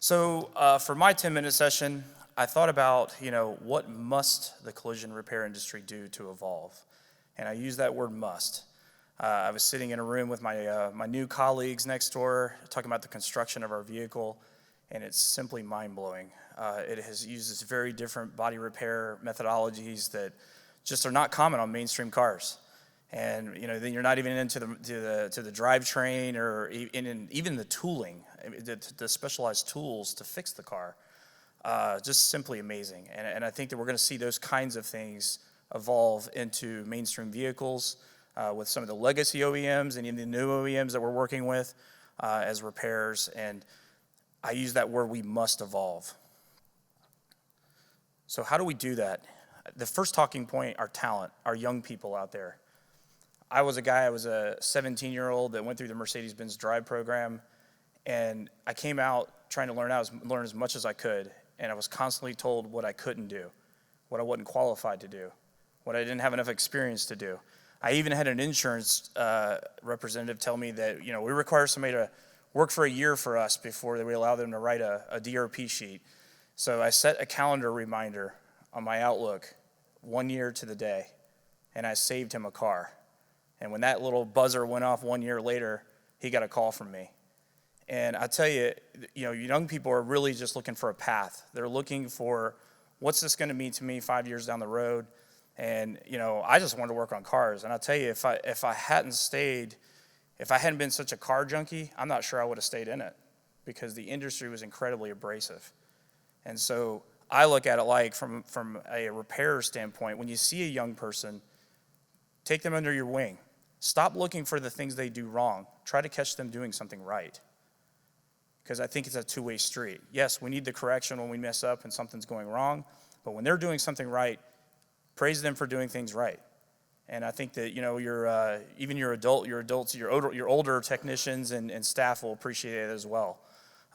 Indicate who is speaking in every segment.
Speaker 1: For my 10-minute session, I thought about, what must the collision repair industry do to evolve? And I use that word must. I was sitting in a room with my new colleagues next door talking about the construction of our vehicle, and it's simply mind-blowing. It uses very different body repair methodologies that just are not common on mainstream cars. And then you're not even into the drivetrain or even the tooling, the specialized tools to fix the car. Just simply amazing. And I think that we're going to see those kinds of things evolve into mainstream vehicles with some of the legacy OEMs and even the new OEMs that we're working with as repairs. And I use that word, we must evolve. So how do we do that? The first talking point, our talent, our young people out there. I was a 17-year-old that went through the Mercedes-Benz Drive program, and I came out trying to learn as much as I could, and I was constantly told what I couldn't do, what I wasn't qualified to do, what I didn't have enough experience to do. I even had an insurance representative tell me that, we require somebody to work for a year for us before we allow them to write a DRP sheet. So I set a calendar reminder on my Outlook 1 year to the day, and I saved him a car. And when that little buzzer went off 1 year later, he got a call from me. And I tell you, young people are really just looking for a path. They're looking for, what's this going to mean to me 5 years down the road? And, I just wanted to work on cars. And I'll tell you, if I hadn't been such a car junkie, I'm not sure I would have stayed in it because the industry was incredibly abrasive. And so I look at it like from a repair standpoint, when you see a young person, take them under your wing. Stop looking for the things they do wrong. Try to catch them doing something right. Because I think it's a two-way street. Yes, we need the correction when we mess up and something's going wrong, but when they're doing something right, praise them for doing things right. And I think that your older technicians and staff will appreciate it as well.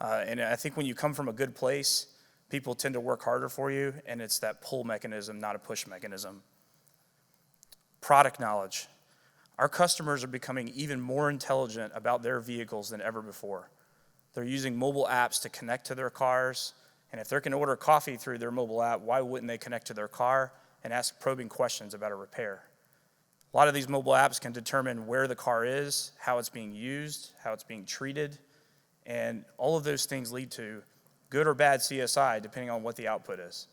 Speaker 1: And I think when you come from a good place, people tend to work harder for you, and it's that pull mechanism, not a push mechanism. Product knowledge. Our customers are becoming even more intelligent about their vehicles than ever before. They're using mobile apps to connect to their cars, and if they can order coffee through their mobile app, why wouldn't they connect to their car and ask probing questions about a repair? A lot of these mobile apps can determine where the car is, how it's being used, how it's being treated, and all of those things lead to good or bad CSI, depending on what the output is.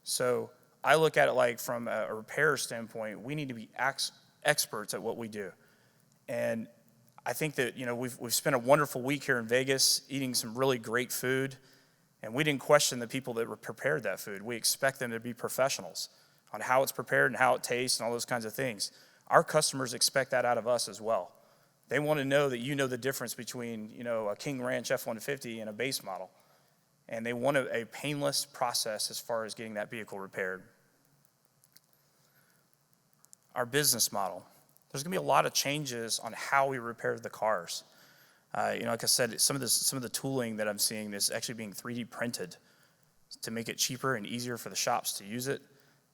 Speaker 1: So I look at it like from a repair standpoint, we need to be experts at what we do. And I think that, we've spent a wonderful week here in Vegas eating some really great food, and we didn't question the people that prepared that food. We expect them to be professionals on how it's prepared and how it tastes and all those kinds of things. Our customers expect that out of us as well. They want to know that you know the difference between, a King Ranch F-150 and a base model. And they want a painless process as far as getting that vehicle repaired. Our business model. There's going to be a lot of changes on how we repair the cars. Like I said, some of the tooling that I'm seeing is actually being 3D printed to make it cheaper and easier for the shops to use it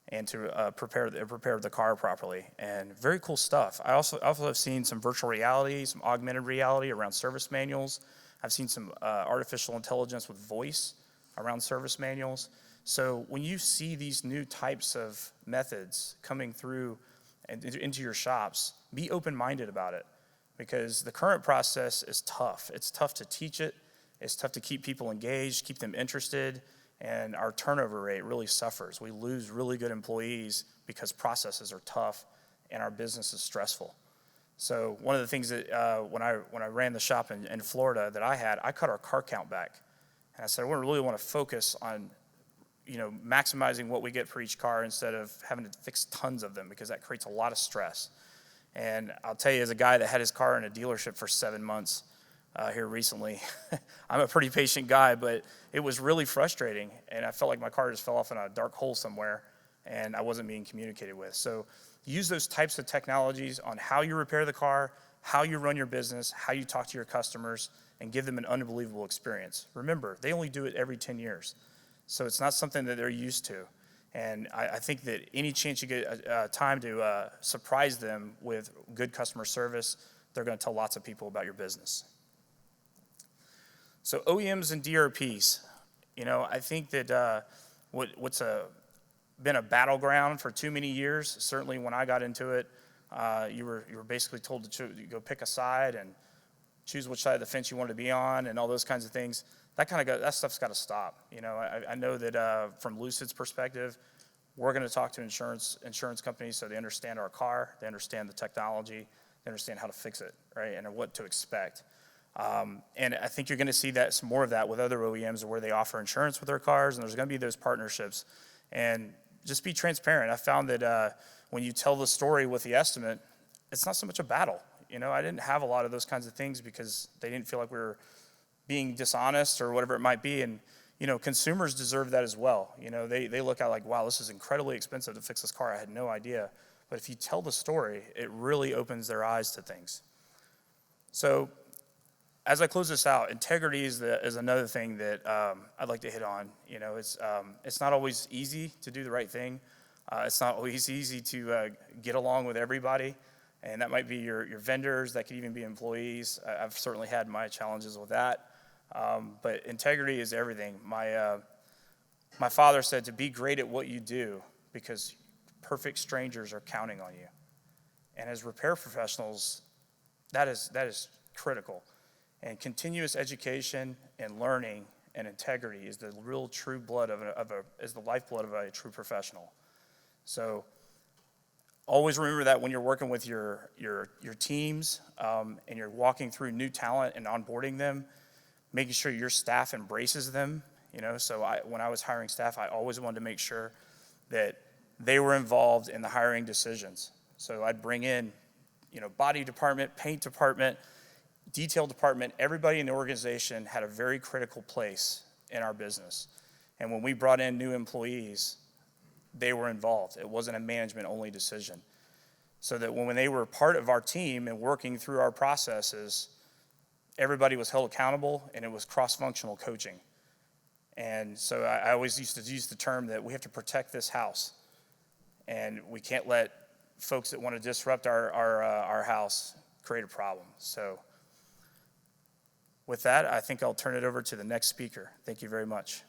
Speaker 1: and to prepare the car properly. And very cool stuff. I also have seen some virtual reality, some augmented reality around service manuals. I've seen some artificial intelligence with voice around service manuals. So when you see these new types of methods coming through and into your shops, be open-minded about it, because the current process is tough. It's tough to teach it. It's tough to keep people engaged, keep them interested, and our turnover rate really suffers. We lose really good employees because processes are tough and our business is stressful. So one of the things that when I ran the shop in Florida that I cut our car count back. And I said, I really want to focus on maximizing what we get for each car instead of having to fix tons of them, because that creates a lot of stress. And I'll tell you, as a guy that had his car in a dealership for 7 months here recently, I'm a pretty patient guy, but it was really frustrating. And I felt like my car just fell off in a dark hole somewhere and I wasn't being communicated with. So use those types of technologies on how you repair the car, how you run your business, how you talk to your customers, and give them an unbelievable experience. Remember, they only do it every 10 years. So it's not something that they're used to. And I think that any chance you get time to surprise them with good customer service, they're going to tell lots of people about your business. So OEMs and DRPs, I think that what's been a battleground for too many years, certainly when I got into it, you were basically told to go pick a side and choose which side of the fence you wanted to be on and all those kinds of things. That stuff's got to stop. I know that from Lucid's perspective, we're going to talk to insurance companies so they understand our car, they understand the technology, they understand how to fix it, right, and what to expect. And I think you're going to see some more of that with other OEMs where they offer insurance with their cars, and there's going to be those partnerships. And just be transparent. I found that when you tell the story with the estimate, it's not so much a battle. I didn't have a lot of those kinds of things because they didn't feel like we were being dishonest or whatever it might be. And consumers deserve that as well. They look at like, wow, this is incredibly expensive to fix this car. I had no idea. But if you tell the story, it really opens their eyes to things. So as I close this out, integrity is another thing that I'd like to hit on. It's not always easy to do the right thing. It's not always easy to get along with everybody. And that might be your vendors, that could even be employees. I've certainly had my challenges with that. But integrity is everything. My father said to be great at what you do because perfect strangers are counting on you. And as repair professionals, that is critical. And continuous education and learning and integrity is the real true blood is the lifeblood of a true professional. So always remember that when you're working with your teams and you're walking through new talent and onboarding them, making sure your staff embraces them. So when I was hiring staff, I always wanted to make sure that they were involved in the hiring decisions. So I'd bring in, body department, paint department, detail department. Everybody in the organization had a very critical place in our business. And when we brought in new employees, they were involved. It wasn't a management-only decision. So that when they were part of our team and working through our processes, everybody was held accountable, and it was cross-functional coaching. And so I always used to use the term that we have to protect this house. And we can't let folks that want to disrupt our house create a problem. So with that, I think I'll turn it over to the next speaker. Thank you very much.